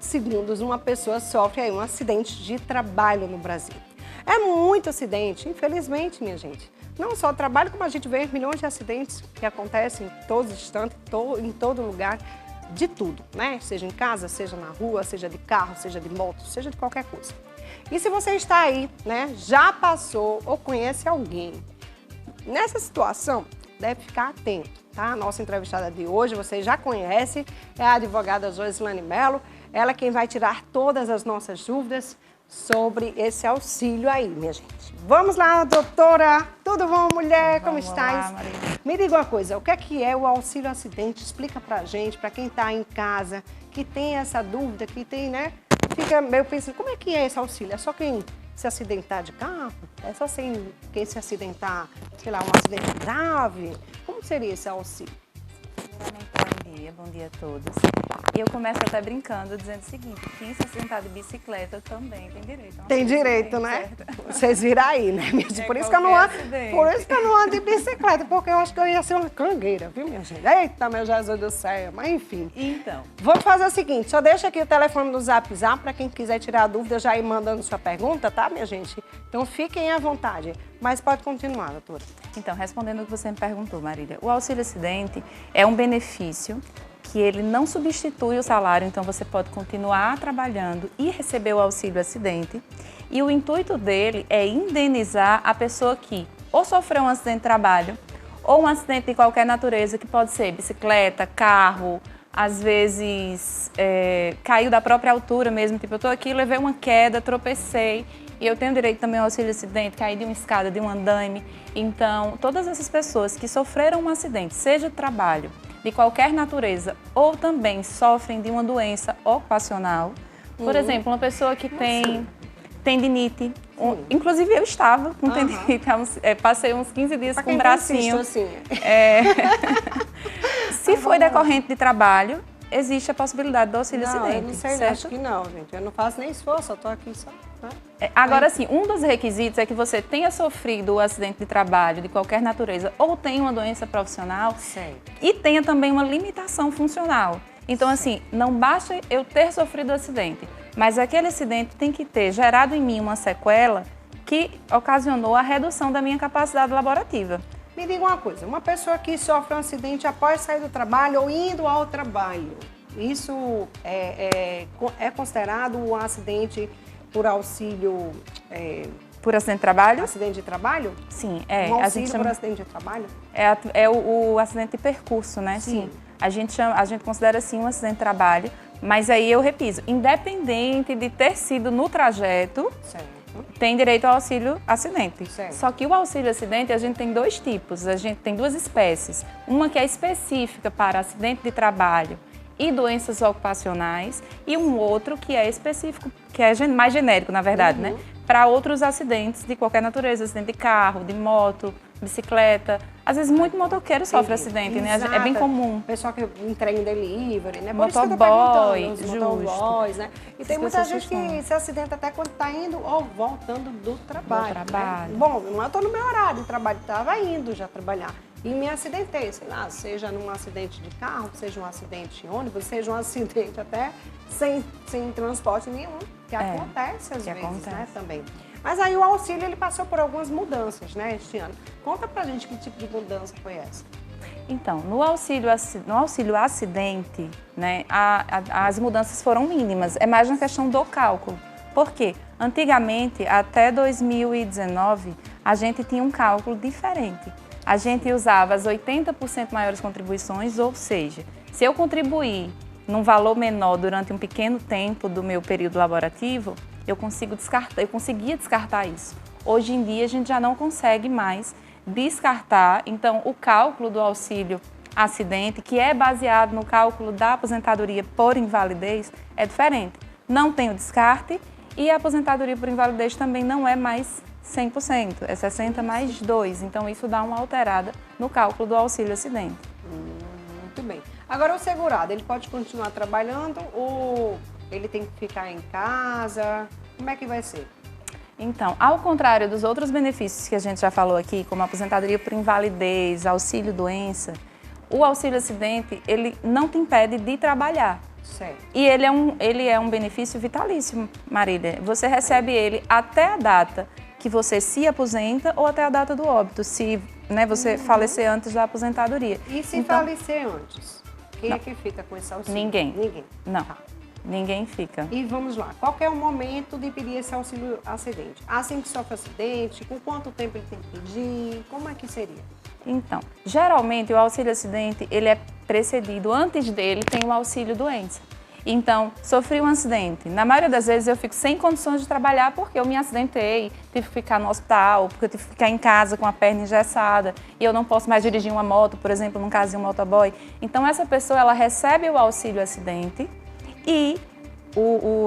de segundos uma pessoa sofre aí um acidente de trabalho no Brasil. É muito acidente, infelizmente, minha gente. Não só trabalho, como a gente vê milhões de acidentes que acontecem em todos os instantes, em todo lugar, de tudo, né? Seja em casa, seja na rua, seja de carro, seja de moto, seja de qualquer coisa. E se você está aí, né, já passou ou conhece alguém nessa situação, deve ficar atento, tá? A nossa entrevistada de hoje, você já conhece, é a advogada Josilane Mello. Ela é quem vai tirar todas as nossas dúvidas sobre esse auxílio aí, minha gente. Vamos lá, doutora. Tudo bom, mulher? Como estás? Lá, Maria. Me diga uma coisa, o que é o auxílio acidente? Explica pra gente, pra quem tá em casa, que tem essa dúvida, que tem, né? Fica meio pensando, como é que é esse auxílio? É só quem se acidentar de carro? É só quem se acidentar, sei lá, um acidente grave? Como seria esse auxílio? Bom dia a todos. E eu começo até brincando, dizendo o seguinte, quem se acidentar de bicicleta também tem direito. Tem direito, né? Certo? Vocês viram aí, né, minha gente? Por isso que eu não ando de bicicleta, porque eu acho que eu ia ser uma cangueira, viu, minha gente? Eita, meu Jesus do céu, mas enfim. Então. Vamos fazer o seguinte, só deixa aqui o telefone do Zap Zap para quem quiser tirar dúvida, já ir mandando sua pergunta, tá, minha gente? Então fiquem à vontade, mas pode continuar, doutora. Então, respondendo o que você me perguntou, Marília, o auxílio acidente é um benefício que ele não substitui o salário, então você pode continuar trabalhando e receber o auxílio acidente. E o intuito dele é indenizar a pessoa que ou sofreu um acidente de trabalho ou um acidente de qualquer natureza, que pode ser bicicleta, carro, às vezes caiu da própria altura mesmo, tipo eu estou aqui, levei uma queda, tropecei e eu tenho direito também ao auxílio acidente, caí de uma escada, de um andaime. Então, todas essas pessoas que sofreram um acidente, seja de trabalho, de qualquer natureza, ou também sofrem de uma doença ocupacional. Por exemplo, uma pessoa que tem tendinite, inclusive eu estava com tendinite, passei uns 15 dias com o bracinho. Assim. Se foi decorrente de trabalho, existe a possibilidade do auxílio acidente. Eu não sei, certo? acho que não, gente. Eu não faço nem esforço, eu tô aqui só. Né? Agora, sim, um dos requisitos é que você tenha sofrido o acidente de trabalho de qualquer natureza ou tenha uma doença profissional e tenha também uma limitação funcional. Então, assim, não basta eu ter sofrido o acidente, mas aquele acidente tem que ter gerado em mim uma sequela que ocasionou a redução da minha capacidade laborativa. Me diga uma coisa, uma pessoa que sofre um acidente após sair do trabalho ou indo ao trabalho, isso é considerado um acidente por auxílio... Por acidente de trabalho? Acidente de trabalho? Sim, Um auxílio por acidente de trabalho? É o acidente de percurso, né? Sim. A gente considera assim um acidente de trabalho, mas aí eu repito, independente de ter sido no trajeto, tem direito ao auxílio acidente. Só que o auxílio acidente a gente tem dois tipos, a gente tem duas espécies. Uma que é específica para acidente de trabalho e doenças ocupacionais, e um outro que é específico, que é mais genérico, na verdade, né? Para outros acidentes de qualquer natureza, acidente de carro, de moto, bicicleta. Às vezes, muito motoqueiro sofre acidente, né? É bem comum. Pessoal que entrega em delivery, né? Motoboy, os motoboys, né? E tem muita gente costumam. que se acidenta até quando está indo ou voltando do trabalho. Né? Bom, eu estou no meu horário de trabalho, estava indo já trabalhar. E me acidentei, sei lá, seja num acidente de carro, seja um acidente de ônibus, seja um acidente até sem transporte nenhum, que acontece às vezes, né, também. Mas aí o auxílio, ele passou por algumas mudanças, né, este ano. Conta pra gente que tipo de mudança foi essa. Então, no auxílio acidente, né, as mudanças foram mínimas, é mais uma questão do cálculo. Por quê? Antigamente, até 2019, a gente tinha um cálculo diferente. A gente usava as 80% maiores contribuições, ou seja, se eu contribuir num valor menor durante um pequeno tempo do meu período laborativo, eu conseguia descartar isso. Hoje em dia, a gente já não consegue mais descartar, então o cálculo do auxílio acidente, que é baseado no cálculo da aposentadoria por invalidez, é diferente. Não tem o descarte e a aposentadoria por invalidez também não é mais 100%, é 60 mais 2, então isso dá uma alterada no cálculo do auxílio acidente. Muito bem. Agora o segurado, ele pode continuar trabalhando ou ele tem que ficar em casa? Como é que vai ser? Então, ao contrário dos outros benefícios que a gente já falou aqui, como aposentadoria por invalidez, auxílio doença, o auxílio acidente, ele não te impede de trabalhar. Certo. E ele é um benefício vitalício, Marília. Você recebe ele até a data que você se aposenta ou até a data do óbito, se você falecer antes da aposentadoria. E se falecer antes? Quem é que fica com esse auxílio? Ninguém. Ninguém. Não. Tá. Ninguém fica. E vamos lá, qual que é o momento de pedir esse auxílio acidente? Assim que sofre acidente, com quanto tempo ele tem que pedir, como é que seria? Então, geralmente o auxílio acidente, ele é precedido, antes dele tem o auxílio doença. Então, sofri um acidente. Na maioria das vezes eu fico sem condições de trabalhar porque eu me acidentei, tive que ficar no hospital, porque eu tive que ficar em casa com a perna engessada e eu não posso mais dirigir uma moto, por exemplo, num caso de um motoboy. Então, essa pessoa, ela recebe o auxílio acidente e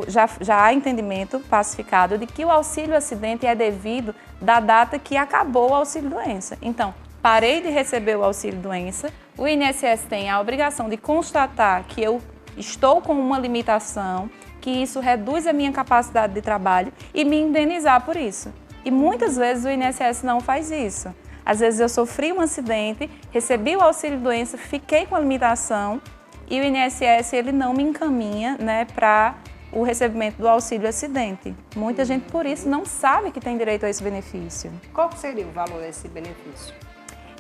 já há entendimento pacificado de que o auxílio acidente é devido da data que acabou o auxílio doença. Então, parei de receber o auxílio doença, o INSS tem a obrigação de constatar que eu estou com uma limitação, que isso reduz a minha capacidade de trabalho e me indenizar por isso. E muitas vezes o INSS não faz isso. Às vezes eu sofri um acidente, recebi o auxílio doença, fiquei com a limitação e o INSS ele não me encaminha, para o recebimento do auxílio acidente. Muita gente por isso não sabe que tem direito a esse benefício. Qual seria o valor desse benefício?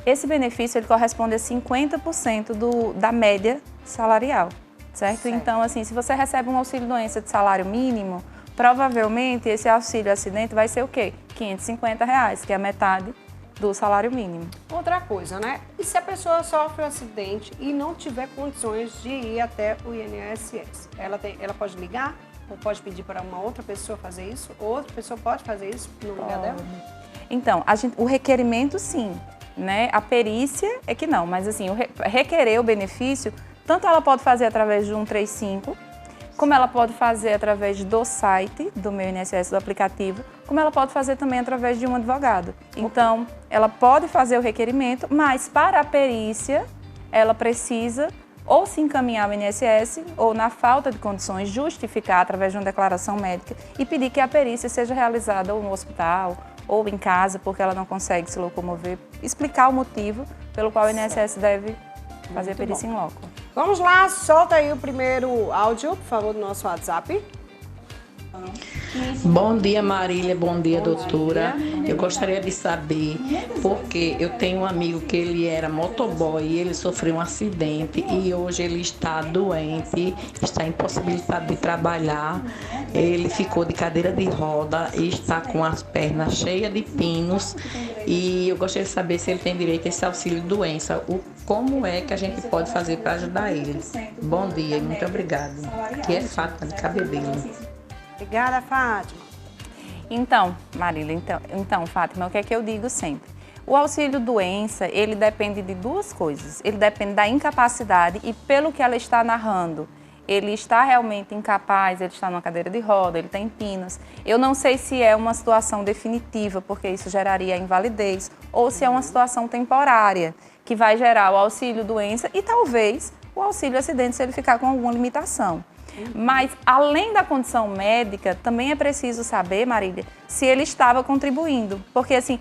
Esse benefício ele corresponde a 50% da média salarial. Certo? Então, assim, se você recebe um auxílio-doença de salário mínimo, provavelmente esse auxílio-acidente vai ser o quê? R$550, que é a metade do salário mínimo. Outra coisa, né? E se a pessoa sofre um acidente e não tiver condições de ir até o INSS? Ela pode ligar? Ou pode pedir para uma outra pessoa fazer isso? Ou outra pessoa pode fazer isso no lugar dela? Então, o requerimento, sim. A perícia é que não, mas assim, requerer o benefício, tanto ela pode fazer através de 135, como ela pode fazer através do site do meu INSS, do aplicativo, como ela pode fazer também através de um advogado. Então, ela pode fazer o requerimento, mas para a perícia, ela precisa ou se encaminhar ao INSS ou, na falta de condições, justificar através de uma declaração médica e pedir que a perícia seja realizada ou no hospital ou em casa, porque ela não consegue se locomover, explicar o motivo pelo qual o INSS deve fazer a perícia em loco. Vamos lá, solta aí o primeiro áudio, por favor, do nosso WhatsApp. Bom dia, Marília. Bom dia, doutora. Eu gostaria de saber, porque eu tenho um amigo que ele era motoboy e ele sofreu um acidente e hoje ele está doente, está impossibilitado de trabalhar. Ele ficou de cadeira de roda e está com as pernas cheias de pinos e eu gostaria de saber se ele tem direito a esse auxílio doença. Como é que a gente pode fazer para ajudar ele? Bom dia e muito obrigada. Aqui é Fátima de Cabedelo. Obrigada, Fátima. Então, Marília, Fátima, o que é que eu digo sempre? O auxílio doença, ele depende de duas coisas. Ele depende da incapacidade e, pelo que ela está narrando, ele está realmente incapaz, ele está numa cadeira de roda, ele tem pinos. Eu não sei se é uma situação definitiva, porque isso geraria invalidez, ou se é uma situação temporária, que vai gerar o auxílio doença e talvez o auxílio acidente se ele ficar com alguma limitação. Mas, além da condição médica, também é preciso saber, Marília, se ele estava contribuindo. Porque, assim,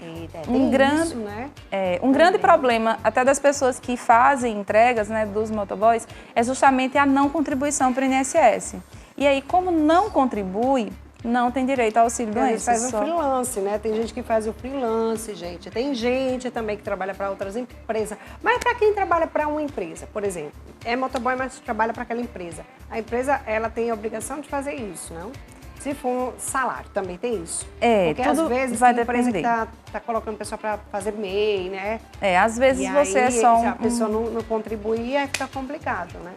um grande problema, até das pessoas que fazem entregas, dos motoboys, é justamente a não contribuição para o INSS. E aí, como não contribui, não tem direito ao auxílio doença. A gente faz um freelance, né? Tem gente que faz o freelance, gente. Tem gente também que trabalha para outras empresas. Mas para quem trabalha para uma empresa, por exemplo, é motoboy, mas trabalha para aquela empresa. A empresa, ela tem a obrigação de fazer isso, não? Se for um salário, também tem isso. Porque às vezes vai tem empresa depender. que tá colocando pessoa para fazer MEI, né? Às vezes você é só se a pessoa não contribuir, aí fica complicado, né?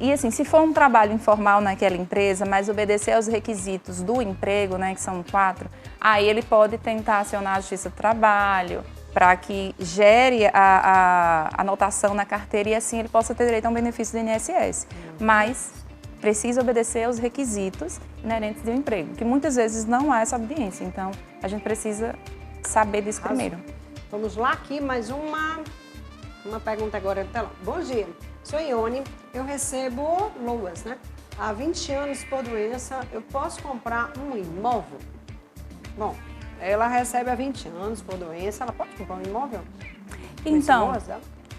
E assim, se for um trabalho informal naquela empresa, mas obedecer aos requisitos do emprego, que são 4, aí ele pode tentar acionar a Justiça do Trabalho para que gere a anotação na carteira e assim ele possa ter direito a um benefício do INSS. Mas precisa obedecer aos requisitos inerentes do emprego, que muitas vezes não há essa obediência. Então, a gente precisa saber disso primeiro. Vamos lá, aqui mais uma pergunta agora no telão. Bom dia. Sou Ione, eu recebo LOAS, né? Há 20 anos por doença, eu posso comprar um imóvel? Bom, ela recebe há 20 anos por doença, ela pode comprar um imóvel? Então,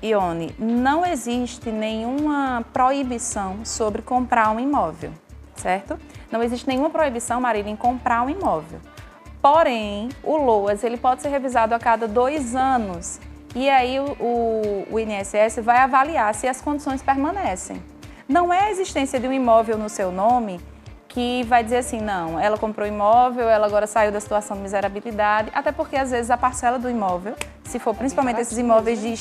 Ione, não existe nenhuma proibição sobre comprar um imóvel, certo? Não existe nenhuma proibição, Marília, em comprar um imóvel. Porém, o LOAS ele pode ser revisado a cada 2 anos e aí o INSS vai avaliar se as condições permanecem. Não é a existência de um imóvel no seu nome que vai dizer assim, não, ela comprou imóvel, ela agora saiu da situação de miserabilidade, até porque às vezes a parcela do imóvel, se for principalmente esses imóveis de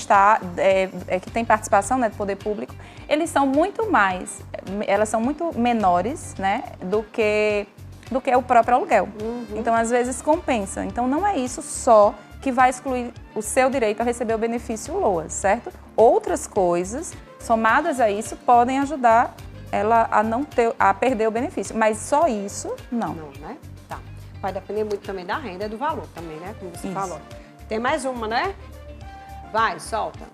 que tem participação, né, do poder público, eles são muito mais, elas são muito menores, né, do que o próprio aluguel. Então às vezes compensa. Então não é isso só que vai excluir o seu direito a receber o benefício LOAS, certo? Outras coisas somadas a isso podem ajudar ela a perder o benefício, mas só isso, não. Não, né? Tá. Vai depender muito também da renda e do valor também, né? Como você Isso. falou. Tem mais uma, né? Vai, solta.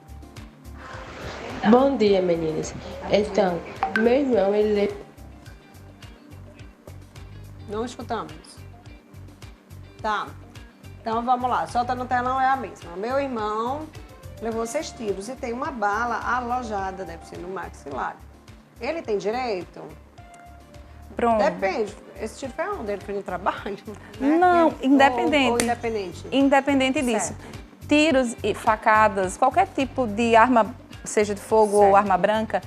Bom dia, meninas. Então, meu irmão, ele... Não escutamos. Tá. Então vamos lá. Solta no telão é a mesma. Meu irmão levou 6 tiros e tem uma bala alojada, deve ser no maxilar. Ele tem direito? Pronto. Depende. Esse tiro foi onde? Ele foi no trabalho? Né? Não, independente. Ou independente? Independente disso. Certo. Tiros e facadas, qualquer tipo de arma, seja de fogo Certo. ou arma branca,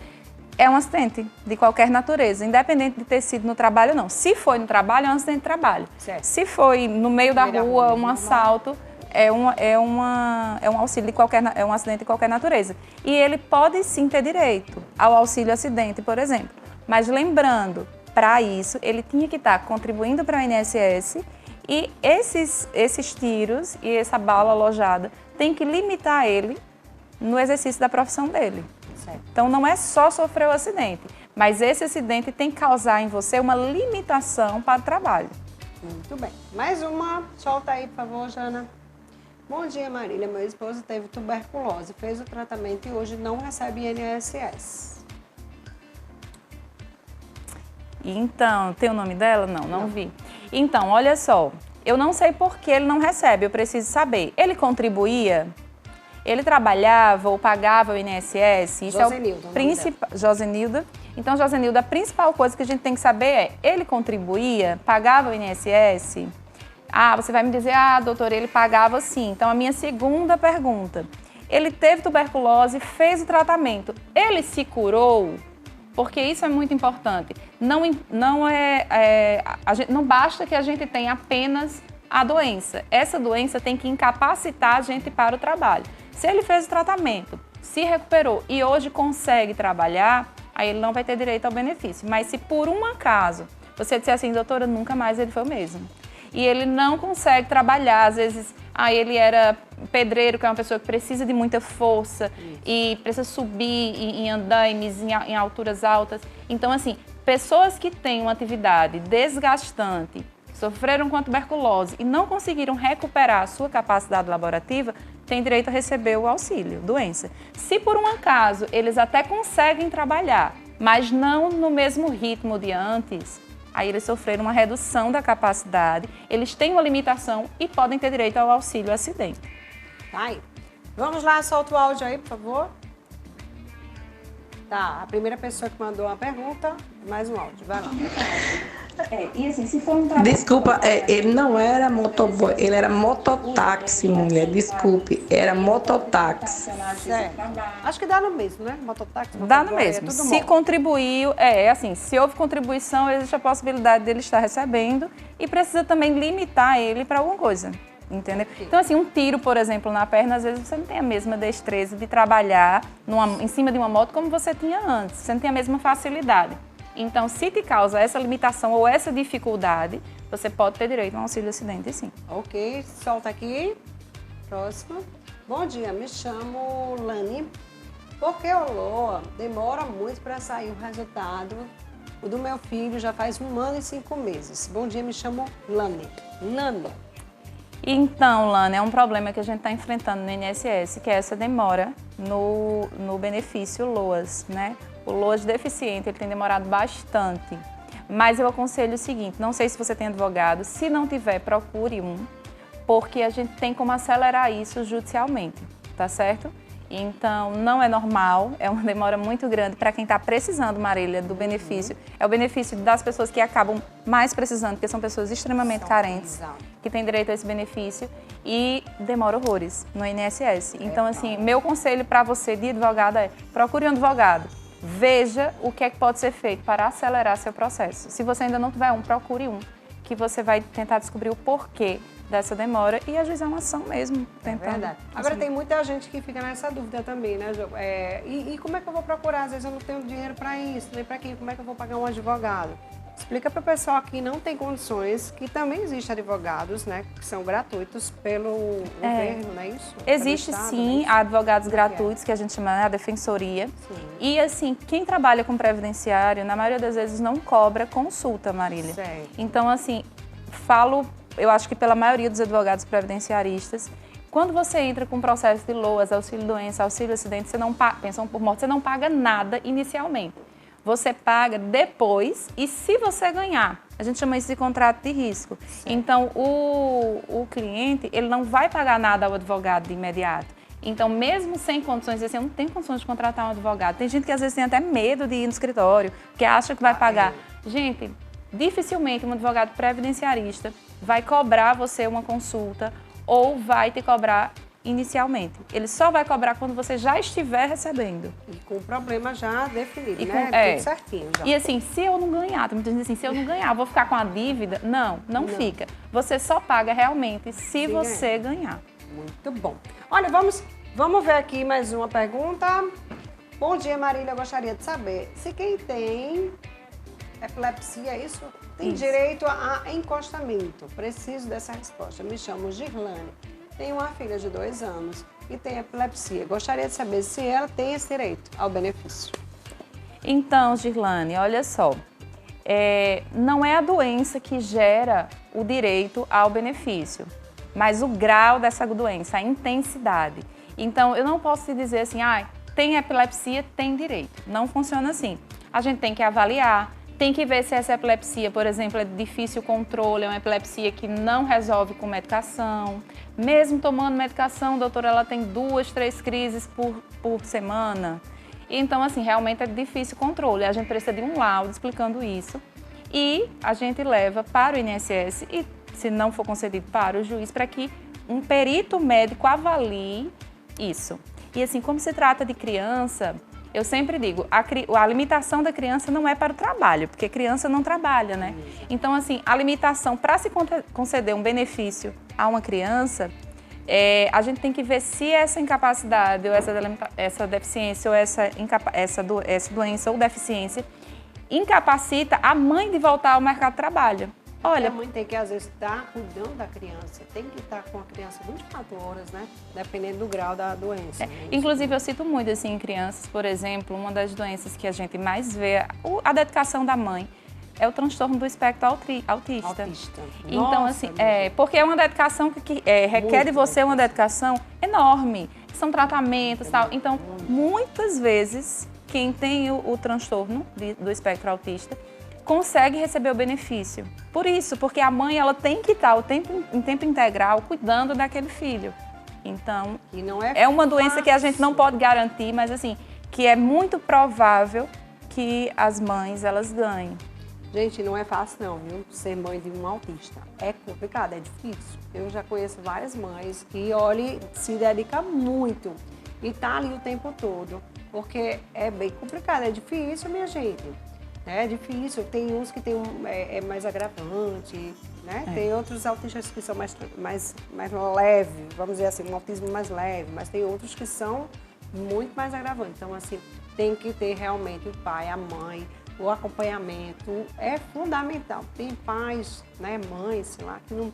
é um acidente de qualquer natureza, independente de ter sido no trabalho ou não. Se foi no trabalho, é um acidente de trabalho. Certo. Se foi no meio da rua, um assalto, é um auxílio de qualquer, é um acidente de qualquer natureza. E ele pode sim ter direito ao auxílio acidente, por exemplo. Mas lembrando, para isso, ele tinha que estar contribuindo para o INSS e esses tiros e essa bala alojada tem que limitar ele no exercício da profissão dele. Certo. Então não é só sofrer o acidente, mas esse acidente tem que causar em você uma limitação para o trabalho. Muito bem. Mais uma. Solta aí, por favor, Jana. Bom dia, Marília. Meu esposo teve tuberculose, fez o tratamento e hoje não recebe INSS. Então, tem o nome dela? Não vi. Então, olha só, eu não sei por que ele não recebe, eu preciso saber. Ele contribuía? Ele trabalhava ou pagava o INSS? Isso Josenilda, é o principal. Josenilda. Então, Josenilda, a principal coisa que a gente tem que saber é, ele contribuía, pagava o INSS? Ah, você vai me dizer, doutora, ele pagava sim. Então, a minha segunda pergunta, ele teve tuberculose, fez o tratamento, ele se curou? Porque isso é muito importante. Não basta que a gente tenha apenas a doença. Essa doença tem que incapacitar a gente para o trabalho. Se ele fez o tratamento, se recuperou e hoje consegue trabalhar, aí ele não vai ter direito ao benefício. Mas se por um acaso você disser assim, doutora, nunca mais ele foi o mesmo. E ele não consegue trabalhar, às vezes, ele era pedreiro, que é uma pessoa que precisa de muita força e precisa subir em andaimes, em alturas altas. Então, assim, pessoas que têm uma atividade desgastante, sofreram com a tuberculose e não conseguiram recuperar a sua capacidade laborativa, têm direito a receber o auxílio doença. Se por um acaso eles até conseguem trabalhar, mas não no mesmo ritmo de antes, aí eles sofreram uma redução da capacidade, eles têm uma limitação e podem ter direito ao auxílio acidente. Tá aí. Vamos lá, solta o áudio aí, por favor. Tá, a primeira pessoa que mandou uma pergunta, mais um áudio, vai lá. E assim, se for um Desculpa, ele não era motoboy, ele era mototáxi, mulher. Desculpe, era mototáxi. Certo. Acho que dá no mesmo, né? Mototáxi, Dá no motoboy, mesmo. é tudo Se bom. contribuiu, assim, se houve contribuição, existe a possibilidade dele estar recebendo e precisa também limitar ele para alguma coisa, entendeu? Então, assim, um tiro, por exemplo, na perna, às vezes você não tem a mesma destreza de trabalhar em cima de uma moto como você tinha antes, você não tem a mesma facilidade. Então, se te causa essa limitação ou essa dificuldade, você pode ter direito a um auxílio acidente, sim. Ok, solta aqui. Próximo. Bom dia, me chamo Lani. Por que o LOA demora muito para sair o resultado? O do meu filho já faz 1 ano e 5 meses. Bom dia, me chamo Lani. Lani. Então, Lana, é um problema que a gente está enfrentando no INSS, que é essa demora no benefício LOAS, né? O LOAS deficiente, ele tem demorado bastante. Mas eu aconselho o seguinte, não sei se você tem advogado, se não tiver, procure um, porque a gente tem como acelerar isso judicialmente, tá certo? Então, não é normal, é uma demora muito grande para quem está precisando, Marília, do benefício. É o benefício das pessoas que acabam mais precisando, porque são pessoas extremamente carentes, que têm direito a esse benefício, e demora horrores no INSS. Então, assim, meu conselho para você de advogada é: procure um advogado, veja o que é que pode ser feito para acelerar seu processo. Se você ainda não tiver um, procure um, que você vai tentar descobrir o porquê dessa demora e ajuizar uma ação mesmo. É verdade. Agora tem muita gente que fica nessa dúvida também, né, Jo? E como é que eu vou procurar? Às vezes eu não tenho dinheiro para isso, nem para quem. Como é que eu vou pagar um advogado? Explica para o pessoal que não tem condições, que também existem advogados, né, que são gratuitos pelo governo, não é isso? Existe Estado, sim, né? advogados gratuitos, que a gente chama a defensoria. Sim. E assim, quem trabalha com previdenciário, na maioria das vezes não cobra consulta, Marília. Certo. Então, assim, eu acho que pela maioria dos advogados previdenciaristas, quando você entra com processo de LOAS, auxílio-doença, auxílio-acidente, pensão por morte, você não paga nada inicialmente. Você paga depois e se você ganhar. A gente chama isso de contrato de risco. Certo. Então, o cliente, ele não vai pagar nada ao advogado de imediato. Então, mesmo sem condições, assim, eu não tenho condições de contratar um advogado. Tem gente que às vezes tem até medo de ir no escritório, porque acha que vai pagar. Gente, dificilmente um advogado previdenciarista vai cobrar você uma consulta ou vai te cobrar inicialmente. Ele só vai cobrar quando você já estiver recebendo. E com o problema já definido, Tudo certinho já. E assim, se eu não ganhar, tem muita gente assim, se eu não ganhar, vou ficar com a dívida? Não fica. Você só paga realmente se você ganhar. Muito bom. Olha, vamos ver aqui mais uma pergunta. Bom dia, Marília. Eu gostaria de saber se quem tem epilepsia, isso, tem direito a encostamento. Preciso dessa resposta. Me chamo Girlane. Tenho uma filha de 2 anos e tem epilepsia. Gostaria de saber se ela tem esse direito ao benefício. Então, Girlane, olha só. Não é a doença que gera o direito ao benefício, mas o grau dessa doença, a intensidade. Então, eu não posso te dizer assim, tem epilepsia, tem direito. Não funciona assim. A gente tem que avaliar, tem que ver se essa epilepsia, por exemplo, é de difícil controle, é uma epilepsia que não resolve com medicação. Mesmo tomando medicação, doutora, ela tem 2, 3 crises por semana. Então, assim, realmente é de difícil controle. A gente precisa de um laudo explicando isso. E a gente leva para o INSS e, se não for concedido, para o juiz, para que um perito médico avalie isso. E assim, como se trata de criança, eu sempre digo, a limitação da criança não é para o trabalho, porque criança não trabalha, né? Então, assim, a limitação para se conceder um benefício a uma criança, a gente tem que ver se essa incapacidade, ou essa deficiência, ou essa doença ou deficiência, incapacita a mãe de voltar ao mercado de trabalho. Olha, a mãe tem que, às vezes, estar cuidando da criança, tem que estar com a criança 24 horas, né? Dependendo do grau da doença. Inclusive, eu cito muito, assim, em crianças, por exemplo, uma das doenças que a gente mais vê, a dedicação da mãe, é o transtorno do espectro autista. Então, assim, porque é uma dedicação que requer de você uma dedicação enorme. São tratamentos e tal. Então, muitas vezes, quem tem o transtorno do espectro autista consegue receber o benefício. Por isso, porque a mãe ela tem que estar em tempo integral cuidando daquele filho. Então, é uma doença que a gente não pode garantir, mas assim, que é muito provável que as mães elas ganhem. Gente, não é fácil não, viu? Ser mãe de um autista. É complicado, é difícil. Eu já conheço várias mães que, olha, se dedicam muito e tá ali o tempo todo, porque é bem complicado, é difícil, minha gente. É difícil, tem uns que tem mais agravante, né? Tem outros autistas que são mais leve, vamos dizer assim, um autismo mais leve, mas tem outros que são muito mais agravantes. Então, assim, tem que ter realmente o pai, a mãe, o acompanhamento é fundamental. Tem pais, né, mães, sei lá, que não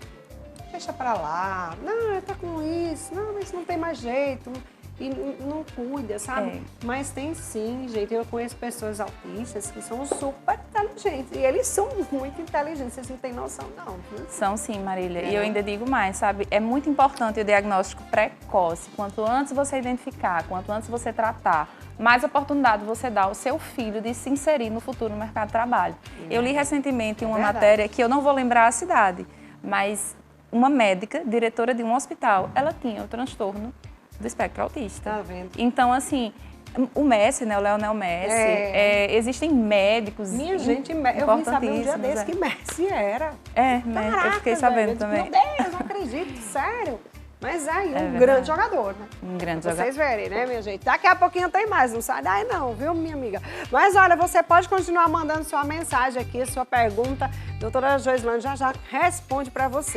deixa pra lá, não, tá com isso, não, mas não tem mais jeito. E não cuida, sabe? Mas tem sim, gente. Eu conheço pessoas autistas que são super inteligentes. E eles são muito inteligentes, vocês não têm noção, não. Viu? São sim, Marília. E eu ainda digo mais, sabe? É muito importante o diagnóstico precoce. Quanto antes você identificar, quanto antes você tratar, mais oportunidade você dá ao seu filho de se inserir no futuro no mercado de trabalho. Eu li recentemente uma matéria que eu não vou lembrar a cidade, mas uma médica, diretora de um hospital, ela tinha o transtorno do espectro autista. Tá vendo? Então, assim, o Messi, né, o Lionel Messi, existem médicos Minha gente, eu vim saber um dia importantíssimos, desse que Messi era. né, eu fiquei sabendo velho, também. Meu Deus, não acredito, sério. Mas aí, um verdade. grande jogador, né? Um grande Vocês jogador. verem, né, minha gente? Daqui a pouquinho tem mais, não sai daí não, viu, minha amiga? Mas olha, você pode continuar mandando sua mensagem aqui, sua pergunta. Doutora Joislane já responde para você.